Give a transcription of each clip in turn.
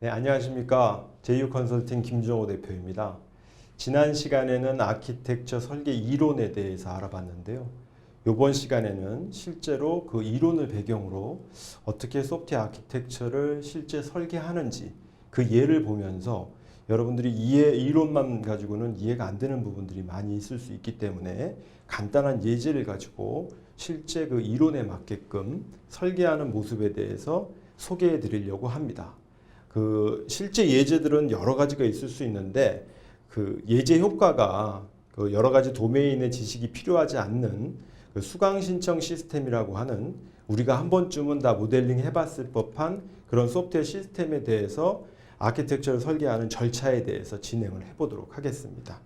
네, 안녕하십니까. 제휴컨설팅 김정호 대표입니다. 지난 시간에는 아키텍처 설계 이론에 대해서 알아봤는데요. 이번 시간에는 실제로 그 이론을 배경으로 어떻게 소프트웨어 아키텍처를 실제 설계하는지 그 예를 보면서 여러분들이 이론만 가지고는 이해가 안 되는 부분들이 많이 있을 수 있기 때문에 간단한 예제를 가지고 실제 그 이론에 맞게끔 설계하는 모습에 대해서 소개해 드리려고 합니다. 그 실제 예제들은 여러 가지가 있을 수 있는데 그 예제 효과가 그 여러 가지 도메인의 지식이 필요하지 않는 그 수강 신청 시스템이라고 하는 우리가 한 번쯤은 다 모델링 해봤을 법한 그런 소프트웨어 시스템에 대해서 아키텍처를 설계하는 절차에 대해서 진행을 해보도록 하겠습니다.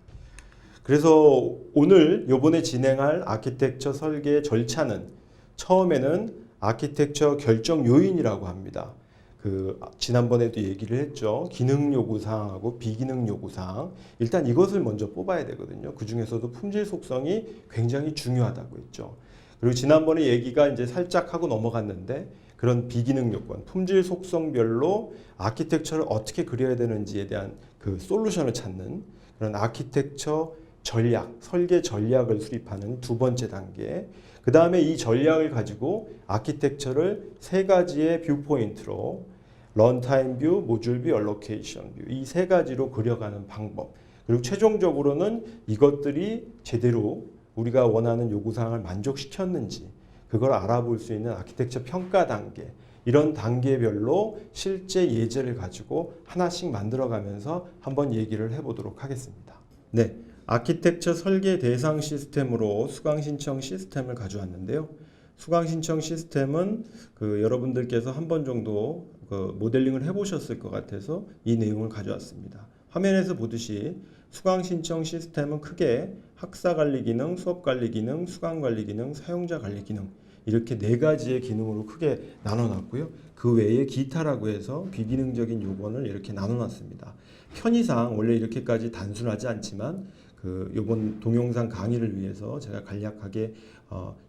그래서 오늘 요번에 진행할 아키텍처 설계 절차는 처음에는 아키텍처 결정 요인이라고 합니다. 그 지난번에도 얘기를 했죠. 기능 요구 사항하고 비기능 요구 사항. 일단 이것을 먼저 뽑아야 되거든요. 그 중에서도 품질 속성이 굉장히 중요하다고 했죠. 그리고 지난번에 얘기가 이제 살짝 하고 넘어갔는데 그런 비기능 요건, 품질 속성별로 아키텍처를 어떻게 그려야 되는지에 대한 그 솔루션을 찾는 그런 아키텍처 전략, 설계 전략을 수립하는 두 번째 단계. 그 다음에 이 전략을 가지고 아키텍처를 세 가지의 뷰 포인트로 런타임 뷰, 모듈 뷰, 얼로케이션 뷰 이 세 가지로 그려가는 방법. 그리고 최종적으로는 이것들이 제대로 우리가 원하는 요구사항을 만족시켰는지 그걸 알아볼 수 있는 아키텍처 평가 단계. 이런 단계별로 실제 예제를 가지고 하나씩 만들어가면서 한번 얘기를 해보도록 하겠습니다. 네. 아키텍처 설계 대상 시스템으로 수강 신청 시스템을 가져왔는데요. 수강 신청 시스템은 그 여러분들께서 한 번 정도 그 모델링을 해보셨을 것 같아서 이 내용을 가져왔습니다. 화면에서 보듯이 수강 신청 시스템은 크게 학사 관리 기능, 수업 관리 기능, 수강 관리 기능, 사용자 관리 기능 이렇게 네 가지의 기능으로 크게 나눠놨고요. 그 외에 기타라고 해서 비기능적인 요건을 이렇게 나눠놨습니다. 편의상 원래 이렇게까지 단순하지 않지만 그 요번 동영상 강의를 위해서 제가 간략하게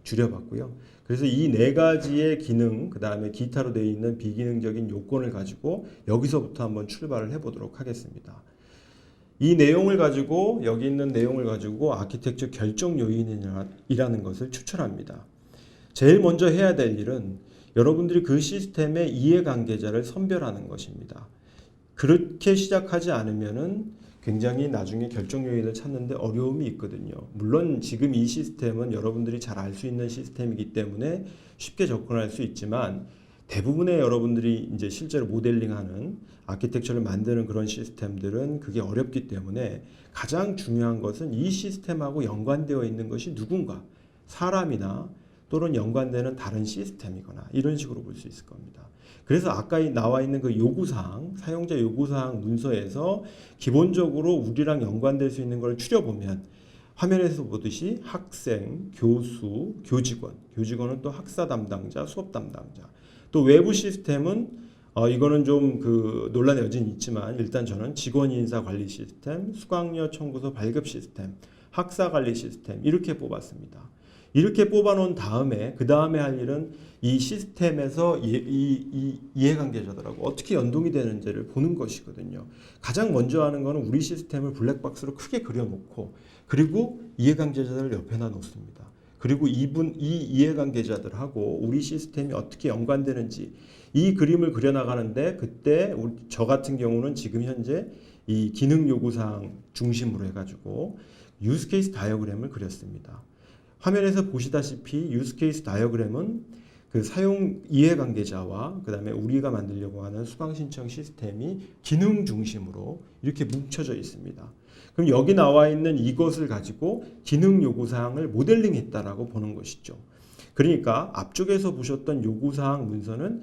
줄여봤고요. 그래서 이 네 가지의 기능, 그 다음에 기타로 되어 있는 비기능적인 요건을 가지고 여기서부터 한번 출발을 해보도록 하겠습니다. 이 내용을 가지고 여기 있는 내용을 가지고 아키텍처 결정 요인이라는 것을 추천합니다. 제일 먼저 해야 될 일은 여러분들이 그 시스템의 이해관계자를 선별하는 것입니다. 그렇게 시작하지 않으면은 굉장히 나중에 결정 요인을 찾는데 어려움이 있거든요. 물론 지금 이 시스템은 여러분들이 잘 알 수 있는 시스템이기 때문에 쉽게 접근할 수 있지만 대부분의 여러분들이 이제 실제로 모델링하는 아키텍처를 만드는 그런 시스템들은 그게 어렵기 때문에 가장 중요한 것은 이 시스템하고 연관되어 있는 것이 누군가 사람이나 또는 연관되는 다른 시스템이거나 이런 식으로 볼 수 있을 겁니다. 그래서 아까 나와 있는 그 요구사항, 사용자 요구사항 문서에서 기본적으로 우리랑 연관될 수 있는 걸 추려보면 화면에서 보듯이 학생, 교수, 교직원, 교직원은 또 학사 담당자, 수업 담당자, 또 외부 시스템은 이거는 좀 그 논란의 여지는 있지만 일단 저는 직원 인사 관리 시스템, 수강료 청구서 발급 시스템, 학사 관리 시스템 이렇게 뽑았습니다. 이렇게 뽑아놓은 다음에 그 다음에 할 일은 이 시스템에서 이해관계자들하고 어떻게 연동이 되는지를 보는 것이거든요. 가장 먼저 하는 것은 우리 시스템을 블랙박스로 크게 그려놓고 그리고 이해관계자들을 옆에다 놓습니다. 그리고 이 이해관계자들하고 우리 시스템이 어떻게 연관되는지 이 그림을 그려나가는데 그때 저 같은 경우는 지금 현재 이 기능 요구사항 중심으로 해가지고 유스케이스 다이어그램을 그렸습니다. 화면에서 보시다시피 유스케이스 다이어그램은 그 사용 이해관계자와 그 다음에 우리가 만들려고 하는 수강 신청 시스템이 기능 중심으로 이렇게 뭉쳐져 있습니다. 그럼 여기 나와 있는 이것을 가지고 기능 요구사항을 모델링 했다라고 보는 것이죠. 그러니까 앞쪽에서 보셨던 요구사항 문서는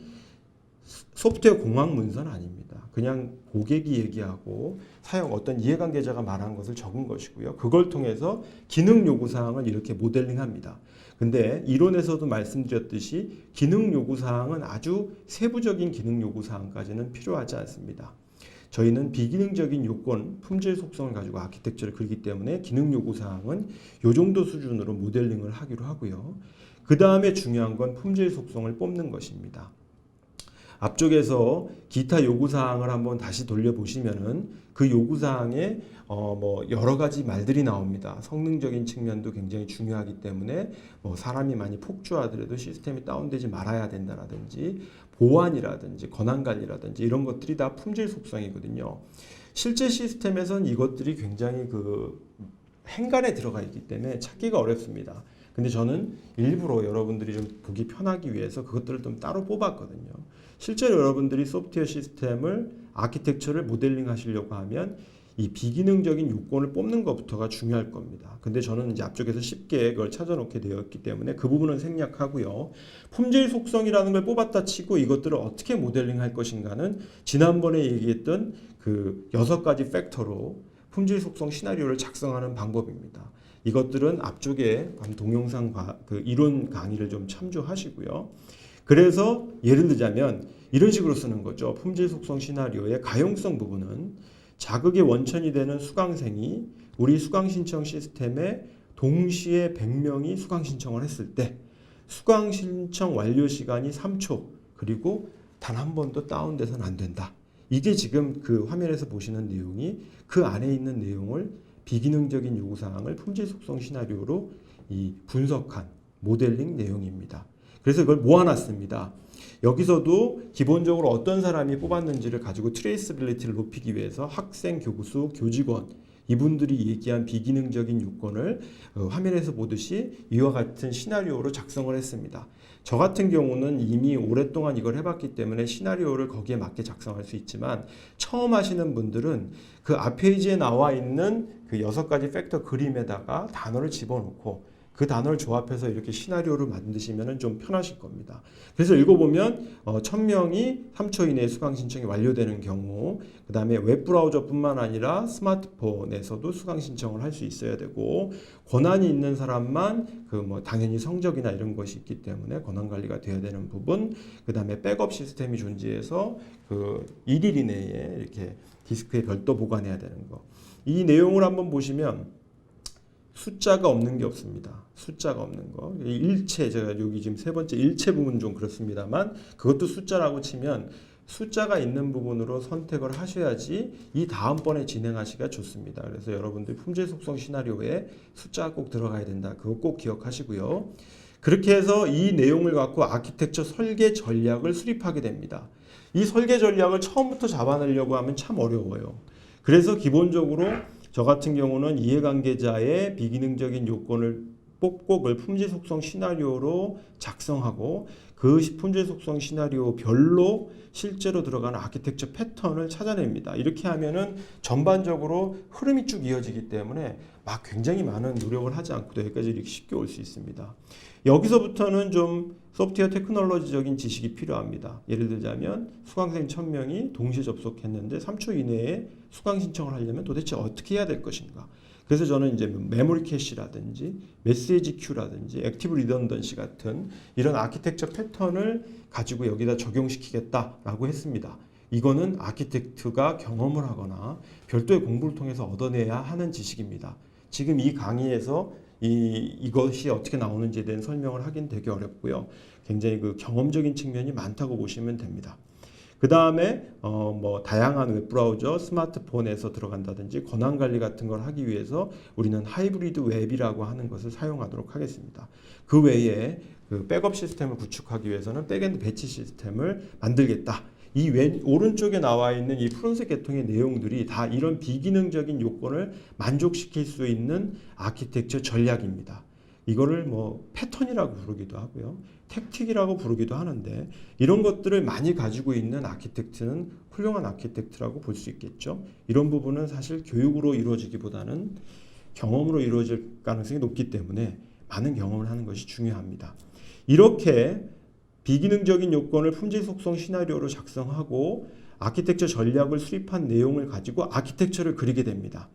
소프트웨어 공학 문서는 아닙니다. 그냥 고객이 얘기하고 어떤 이해관계자가 말한 것을 적은 것이고요. 그걸 통해서 기능 요구사항을 이렇게 모델링합니다. 근데 이론에서도 말씀드렸듯이 기능 요구사항은 아주 세부적인 기능 요구사항까지는 필요하지 않습니다. 저희는 비기능적인 요건, 품질 속성을 가지고 아키텍처를 그리기 때문에 기능 요구사항은 이 정도 수준으로 모델링을 하기로 하고요. 그 다음에 중요한 건 품질 속성을 뽑는 것입니다. 앞쪽에서 기타 요구사항을 한번 다시 돌려보시면은 그 요구사항에 뭐 여러 가지 말들이 나옵니다. 성능적인 측면도 굉장히 중요하기 때문에 뭐 사람이 많이 폭주하더라도 시스템이 다운되지 말아야 된다라든지 보안이라든지 권한관리라든지 이런 것들이 다 품질 속성이거든요. 실제 시스템에선 이것들이 굉장히 그 행간에 들어가 있기 때문에 찾기가 어렵습니다. 근데 저는 일부러 여러분들이 좀 보기 편하기 위해서 그것들을 좀 따로 뽑았거든요. 실제로 여러분들이 소프트웨어 시스템을 아키텍처를 모델링 하시려고 하면 이 비기능적인 요건을 뽑는 것부터가 중요할 겁니다. 근데 저는 이제 앞쪽에서 쉽게 그걸 찾아놓게 되었기 때문에 그 부분은 생략하고요. 품질 속성이라는 걸 뽑았다 치고 이것들을 어떻게 모델링 할 것인가는 지난번에 얘기했던 그 6가지 팩터로 품질 속성 시나리오를 작성하는 방법입니다. 이것들은 앞쪽에 동영상 그 이론 강의를 좀 참조하시고요. 그래서 예를 들자면 이런 식으로 쓰는 거죠. 품질 속성 시나리오의 가용성 부분은 자극의 원천이 되는 수강생이 우리 수강 신청 시스템에 동시에 100명이 수강 신청을 했을 때 수강 신청 완료 시간이 3초 그리고 단 한 번도 다운돼서는 안 된다. 이게 지금 그 화면에서 보시는 내용이 그 안에 있는 내용을 비기능적인 요구사항을 품질 속성 시나리오로 이 분석한 모델링 내용입니다. 그래서 이걸 모아놨습니다. 여기서도 기본적으로 어떤 사람이 뽑았는지를 가지고 트레이스빌리티를 높이기 위해서 학생, 교수, 교직원 이분들이 얘기한 비기능적인 요건을 화면에서 보듯이 이와 같은 시나리오로 작성을 했습니다. 저 같은 경우는 이미 오랫동안 이걸 해봤기 때문에 시나리오를 거기에 맞게 작성할 수 있지만 처음 하시는 분들은 그 앞 페이지에 나와 있는 그 6가지 팩터 그림에다가 단어를 집어넣고 그 단어를 조합해서 이렇게 시나리오를 만드시면 좀 편하실 겁니다. 그래서 읽어보면 1000명이 3초 이내에 수강 신청이 완료되는 경우 그 다음에 웹브라우저뿐만 아니라 스마트폰에서도 수강 신청을 할 수 있어야 되고 권한이 있는 사람만 그 뭐 당연히 성적이나 이런 것이 있기 때문에 권한 관리가 돼야 되는 부분 그 다음에 백업 시스템이 존재해서 그 1일 이내에 이렇게 디스크에 별도 보관해야 되는 거. 이 내용을 한번 보시면 숫자가 없는 게 없습니다. 숫자가 없는 거. 일체, 제가 여기 지금 3번째 일체 부분 좀 그렇습니다만 그것도 숫자라고 치면 숫자가 있는 부분으로 선택을 하셔야지 이 다음번에 진행하시기가 좋습니다. 그래서 여러분들 품질 속성 시나리오에 숫자가 꼭 들어가야 된다. 그거 꼭 기억하시고요. 그렇게 해서 이 내용을 갖고 아키텍처 설계 전략을 수립하게 됩니다. 이 설계 전략을 처음부터 잡아내려고 하면 참 어려워요. 그래서 기본적으로 저 같은 경우는 이해관계자의 비기능적인 요건을 뽑고 그걸 품질 속성 시나리오로 작성하고 그 품질 속성 시나리오 별로 실제로 들어가는 아키텍처 패턴을 찾아냅니다. 이렇게 하면은 전반적으로 흐름이 쭉 이어지기 때문에 막 굉장히 많은 노력을 하지 않고도 여기까지 이렇게 쉽게 올 수 있습니다. 여기서부터는 좀 소프트웨어 테크놀로지적인 지식이 필요합니다. 예를 들자면 수강생 1000명이 동시에 접속했는데 3초 이내에 수강 신청을 하려면 도대체 어떻게 해야 될 것인가. 그래서 저는 이제 메모리 캐시라든지 메시지 큐라든지 액티브 리던던시 같은 이런 아키텍처 패턴을 가지고 여기다 적용시키겠다라고 했습니다. 이거는 아키텍트가 경험을 하거나 별도의 공부를 통해서 얻어내야 하는 지식입니다. 지금 이 강의에서 이것이 어떻게 나오는지에 대한 설명을 하긴 되게 어렵고요. 굉장히 그 경험적인 측면이 많다고 보시면 됩니다. 그 다음에 뭐 다양한 웹브라우저, 스마트폰에서 들어간다든지 권한관리 같은 걸 하기 위해서 우리는 하이브리드 웹이라고 하는 것을 사용하도록 하겠습니다. 그 외에 그 백업 시스템을 구축하기 위해서는 백엔드 배치 시스템을 만들겠다. 이 오른쪽에 나와 있는 이 푸른색 계통의 내용들이 다 이런 비기능적인 요건을 만족시킬 수 있는 아키텍처 전략입니다. 이거를 뭐 패턴이라고 부르기도 하고요. 택틱이라고 부르기도 하는데 이런 것들을 많이 가지고 있는 아키텍트는 훌륭한 아키텍트라고 볼 수 있겠죠. 이런 부분은 사실 교육으로 이루어지기보다는 경험으로 이루어질 가능성이 높기 때문에 많은 경험을 하는 것이 중요합니다. 이렇게 비기능적인 요건을 품질 속성 시나리오로 작성하고 아키텍처 전략을 수립한 내용을 가지고 아키텍처를 그리게 됩니다.